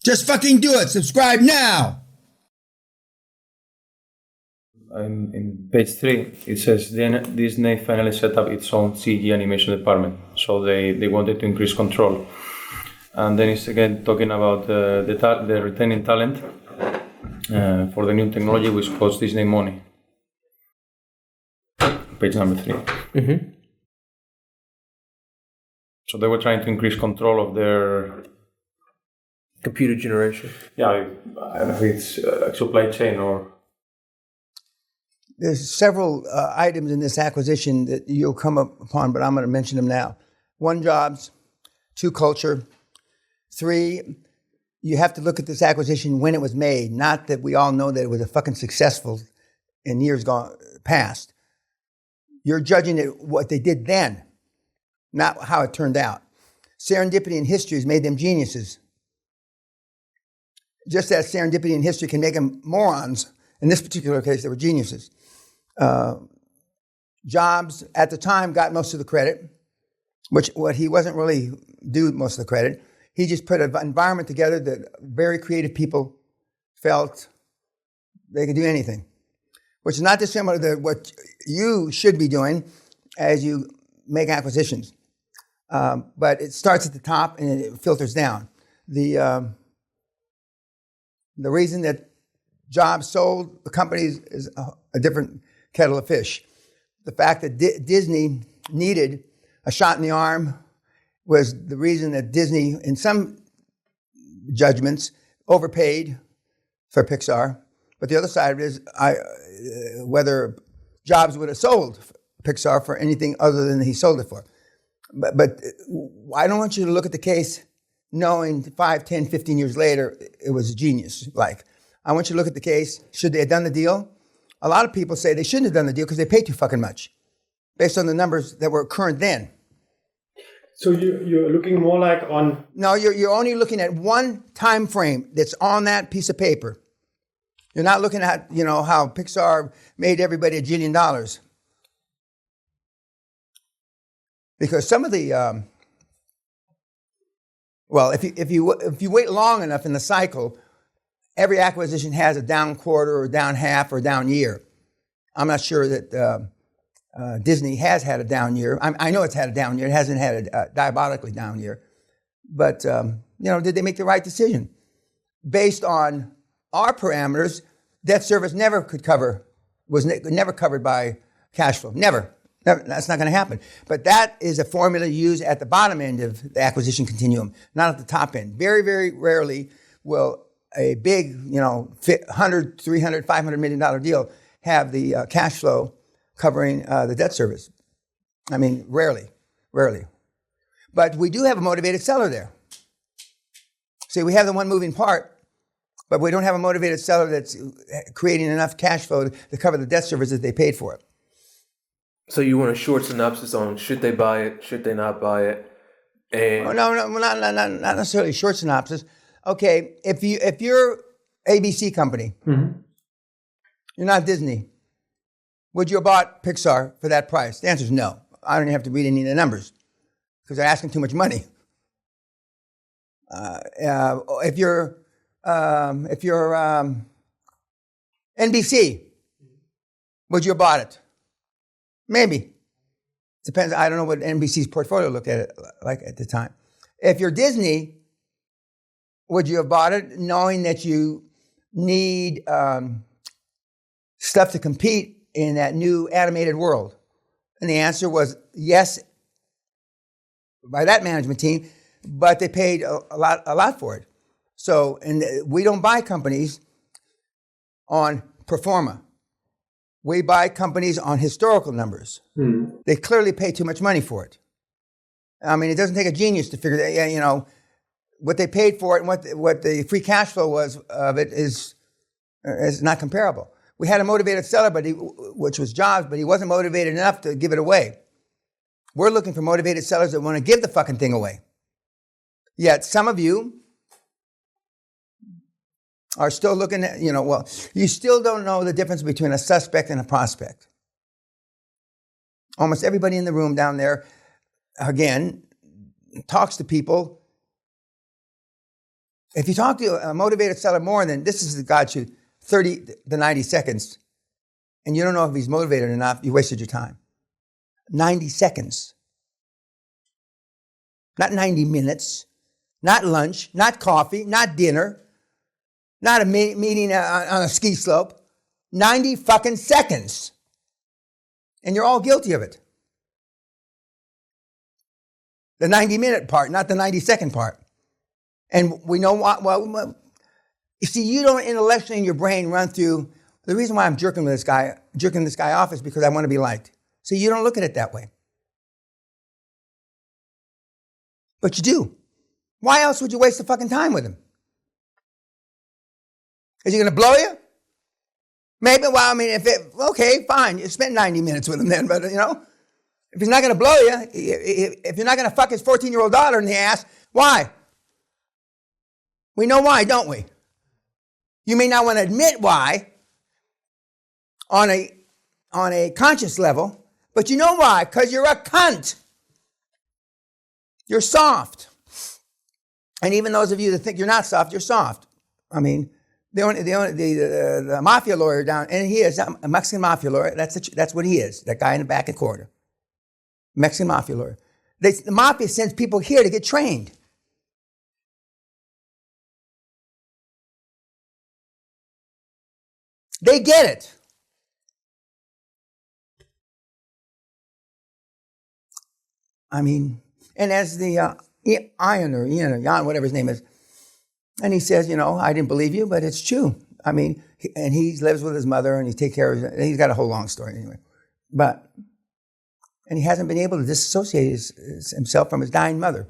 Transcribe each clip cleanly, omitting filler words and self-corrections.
Just fucking do it. Subscribe now. In page 3, it says Disney finally set up its own CG animation department, so they wanted to increase control. And then it's again talking about the retaining talent for the new technology, which costs Disney money. Page number 3. Mm-hmm. So they were trying to increase control of their computer generation. Yeah, I don't know if it's supply chain or. There's several items in this acquisition that you'll come upon, but I'm going to mention them now. 1, jobs. 2, culture. 3, you have to look at this acquisition when it was made, not that we all know that it was a fucking successful in years gone past. You're judging it what they did then, not how it turned out. Serendipity in history has made them geniuses. Just as serendipity in history can make them morons, in this particular case, they were geniuses. Jobs at the time got most of the credit, what he wasn't really due most of the credit. He just put an environment together that very creative people felt they could do anything, which is not dissimilar to what you should be doing as you make acquisitions. But it starts at the top and it filters down. The reason that Jobs sold the companies is a different kettle of fish. The fact that Disney needed a shot in the arm was the reason that Disney, in some judgments, overpaid for Pixar. But the other side of it is whether Jobs would have sold Pixar for anything other than he sold it for. But I don't want you to look at the case knowing 5, 10, 15 years later it was a genius. I want you to look at the case. Should they have done the deal? A lot of people say they shouldn't have done the deal because they paid too fucking much, based on the numbers that were current then. So you're looking more like on... No, you're only looking at one time frame that's on that piece of paper. You're not looking at, how Pixar made everybody $1 jillion. Because some of the... if you wait long enough in the cycle, every acquisition has a down quarter or down half or down year. I'm not sure that Disney has had a down year. I know it's had a down year. It hasn't had a diabolically down year. But, did they make the right decision? Based on our parameters, debt service was never covered by cash flow. Never. That's not going to happen. But that is a formula used at the bottom end of the acquisition continuum, not at the top end. Very, very rarely will a big, $100, $300, $500 million deal have the cash flow covering the debt service. I mean, rarely. But we do have a motivated seller there. See, we have the one moving part, but we don't have a motivated seller that's creating enough cash flow to cover the debt service that they paid for it. So you want a short synopsis on should they buy it, should they not buy it? And No, not necessarily short synopsis. Okay, if you're ABC company, Mm-hmm. you're not Disney, would you have bought Pixar for that price? The answer is no. I don't even have to read any of the numbers because they're asking too much money. If you're NBC, would you have bought it? Maybe. Depends. I don't know what NBC's portfolio looked at it like at the time. If you're Disney, would you have bought it knowing that you need stuff to compete in that new animated world? And the answer was yes by that management team, but they paid a lot for it. So, and we don't buy companies on pro forma. We buy companies on historical numbers. Mm. They clearly pay too much money for it. I mean, it doesn't take a genius to figure that, what they paid for it and what the free cash flow was of it is not comparable. We had a motivated seller, which was Jobs, but he wasn't motivated enough to give it away. We're looking for motivated sellers that want to give the fucking thing away. Yet some of you are still looking at, you still don't know the difference between a suspect and a prospect. Almost everybody in the room down there, again, talks to people If you talk to a motivated seller more than, this is the God shoot, 30 to 90 seconds, and you don't know if he's motivated or not, you wasted your time. 90 seconds. Not 90 minutes. Not lunch. Not coffee. Not dinner. Not a meeting on a ski slope. 90 fucking seconds. And you're all guilty of it. The 90-minute part, not the 90-second part. And we know what, well, you see, you don't intellectually in your brain run through, the reason why I'm jerking this guy off is because I want to be liked. So you don't look at it that way. But you do. Why else would you waste the fucking time with him? Is he going to blow you? Maybe, well, I mean, okay, fine, you spend 90 minutes with him then, but, if he's not going to blow you, if you're not going to fuck his 14-year-old daughter in the ass, why? We know why, don't we? You may not want to admit why on a conscious level, but you know why, because you're a cunt. You're soft. And even those of you that think you're not soft, you're soft. I mean, the mafia lawyer down, and he is a Mexican mafia lawyer. That's what he is. That guy in the back and corner, Mexican mafia lawyer. The mafia sends people here to get trained. They get it. I mean, and as the Ian or Jan, whatever his name is, and he says, I didn't believe you, but it's true. I mean, and he lives with his mother and he takes care of he's got a whole long story anyway. And he hasn't been able to disassociate himself from his dying mother.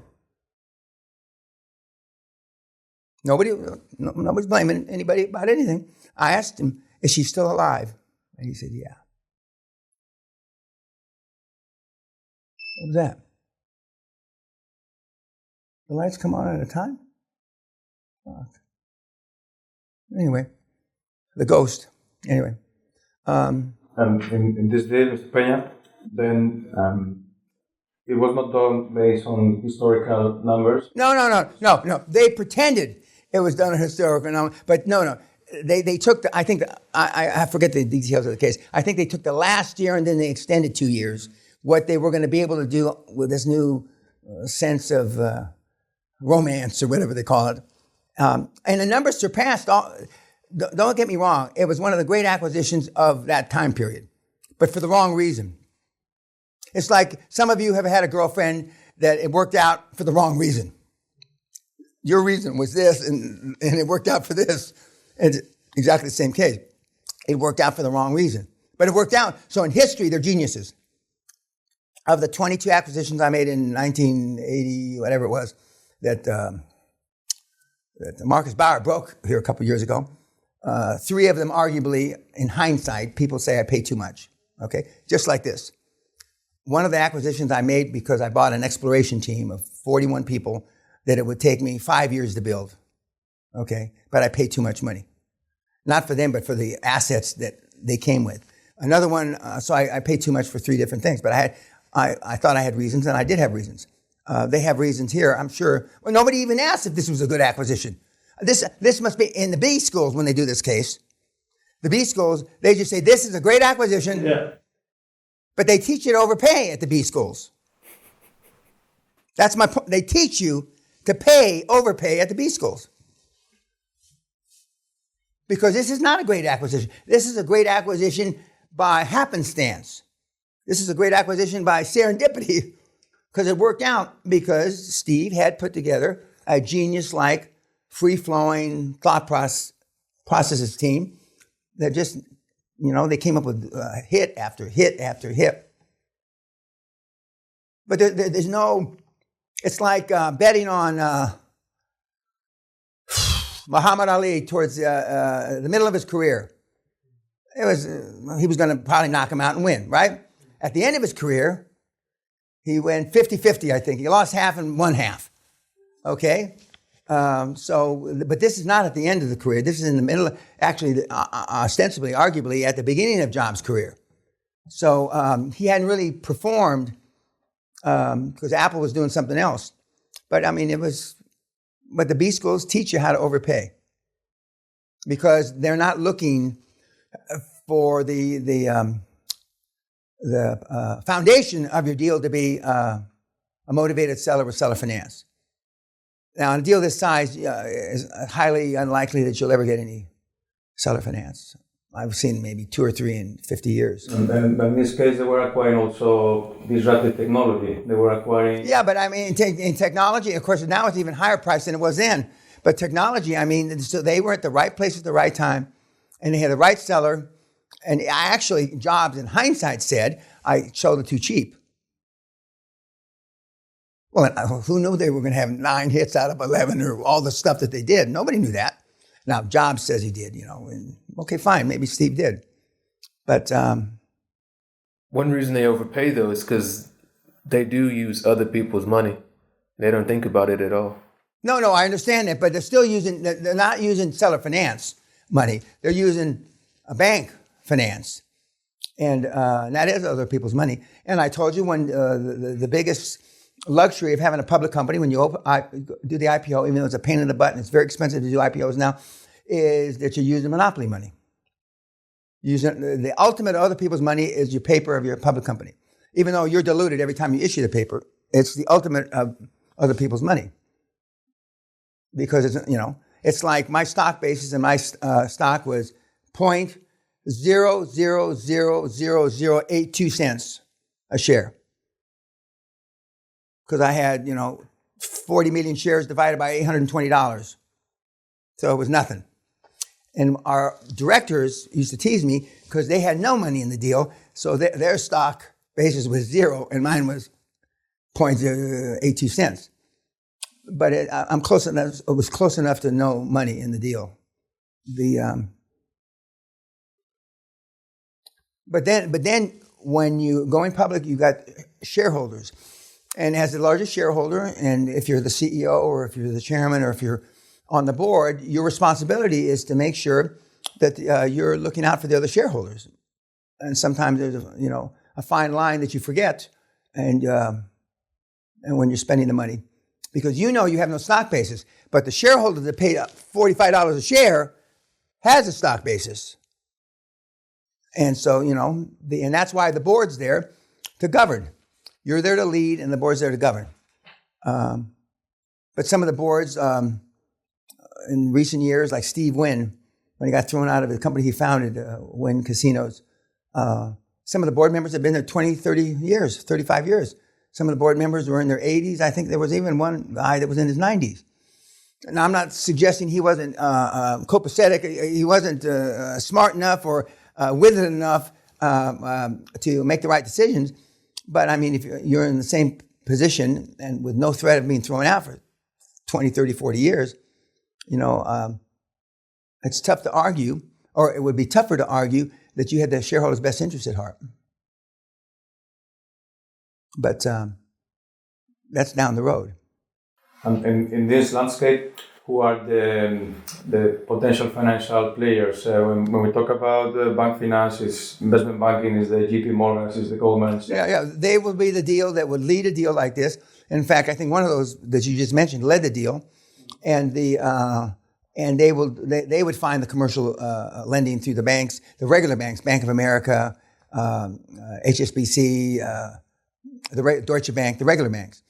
Nobody's blaming anybody about anything. I asked him, is she still alive? And he said, yeah. What was that? The lights come on at a time? Fuck. Anyway, the ghost. Anyway. In this deal, Mr. Peña, then it was not done based on historical numbers? No. They pretended it was done on historical numbers, but no. They took I forget the details of the case. I think they took the last year and then they extended 2 years. What they were going to be able to do with this new sense of romance or whatever they call it. And the numbers surpassed all, don't get me wrong, it was one of the great acquisitions of that time period, but for the wrong reason. It's like some of you have had a girlfriend that it worked out for the wrong reason. Your reason was this, and it worked out for this. It's exactly the same case. It worked out for the wrong reason. But it worked out. So in history, they're geniuses. Of the 22 acquisitions I made in 1980, whatever it was, that Marcus Bauer broke here a couple years ago, 3 of them arguably, in hindsight, people say I pay too much. Okay? Just like this. One of the acquisitions I made because I bought an exploration team of 41 people that it would take me 5 years to build. Okay? But I paid too much money. Not for them, but for the assets that they came with. Another one, so I paid too much for 3 different things, but I thought I had reasons, and I did have reasons. They have reasons here, I'm sure. Well, nobody even asked if this was a good acquisition. This must be in the B schools when they do this case. The B schools, they just say, this is a great acquisition, but they teach you to overpay at the B schools. That's my point. They teach you to overpay at the B schools. Because this is not a great acquisition. This is a great acquisition by happenstance. This is a great acquisition by serendipity. Because it worked out because Steve had put together a genius-like, free-flowing thought processes team that just, they came up with hit after hit after hit. But there's no, it's like betting on Muhammad Ali towards the middle of his career. He was going to probably knock him out and win, right? At the end of his career, he went 50-50, I think. He lost half and won half. Okay? But this is not at the end of the career. This is in the middle, actually, ostensibly, arguably, at the beginning of Jobs' career. So he hadn't really performed because Apple was doing something else. But, I mean, it was But the B schools teach you how to overpay because they're not looking for the foundation of your deal to be a motivated seller with seller finance. Now, on a deal this size, is highly unlikely that you'll ever get any seller finance. I've seen maybe 2 or 3 in 50 years. And in this case, they were acquiring also disruptive technology. They were acquiring... Yeah, but I mean, in technology, of course, now it's even higher price than it was then. But technology, I mean, so they were at the right place at the right time, and they had the right seller. And actually, Jobs, in hindsight, said, I sold it too cheap. Well, who knew they were going to have 9 hits out of 11 or all the stuff that they did? Nobody knew that. Now, Jobs says he did, and okay, fine, maybe Steve did. But one reason they overpay, though, is because they do use other people's money. They don't think about it at all. No, I understand that, but they're not using seller finance money. They're using a bank finance. And that is other people's money. And I told you when the biggest luxury of having a public company, when you do the IPO, even though it's a pain in the butt and it's very expensive to do IPOs now, is that you're using monopoly money. Using the ultimate of other people's money is your paper of your public company. Even though you're diluted every time you issue the paper, it's the ultimate of other people's money. Because it's like my stock basis and my stock was 0.000082 cents a share. Because I had, 40 million shares divided by $820. So it was nothing. And our directors used to tease me because they had no money in the deal. So their stock basis was 0 and mine was 0.82 cents. But I'm close enough. It was close enough to no money in the deal. But then when you going public, you got shareholders. And as the largest shareholder, and if you're the CEO or if you're the chairman or if you're on the board, your responsibility is to make sure that you're looking out for the other shareholders. And sometimes there's a fine line that you forget, and when you're spending the money, because you have no stock basis, but the shareholder that paid $45 a share has a stock basis, and so and that's why the board's there to govern. You're there to lead, and the board's there to govern. But some of the boards in recent years, like Steve Wynn, when he got thrown out of the company he founded, Wynn Casinos, some of the board members have been there 20, 30 years, 35 years. Some of the board members were in their 80s. I think there was even one guy that was in his 90s. Now, I'm not suggesting he wasn't copacetic. He wasn't smart enough or withered enough to make the right decisions. But, I mean, if you're in the same position and with no threat of being thrown out for 20, 30, 40 years, it's tough to argue, or it would be tougher to argue that you had the shareholders' best interest at heart. But that's down the road. And in this landscape, who are the potential financial players? When we talk about bank finance, investment banking is the JP Morgans, is the Goldmans. Yeah. They would be the deal that would lead a deal like this. In fact, I think one of those that you just mentioned led the deal, and they would find the commercial lending through the banks, the regular banks, Bank of America, HSBC, the Deutsche Bank, the regular banks.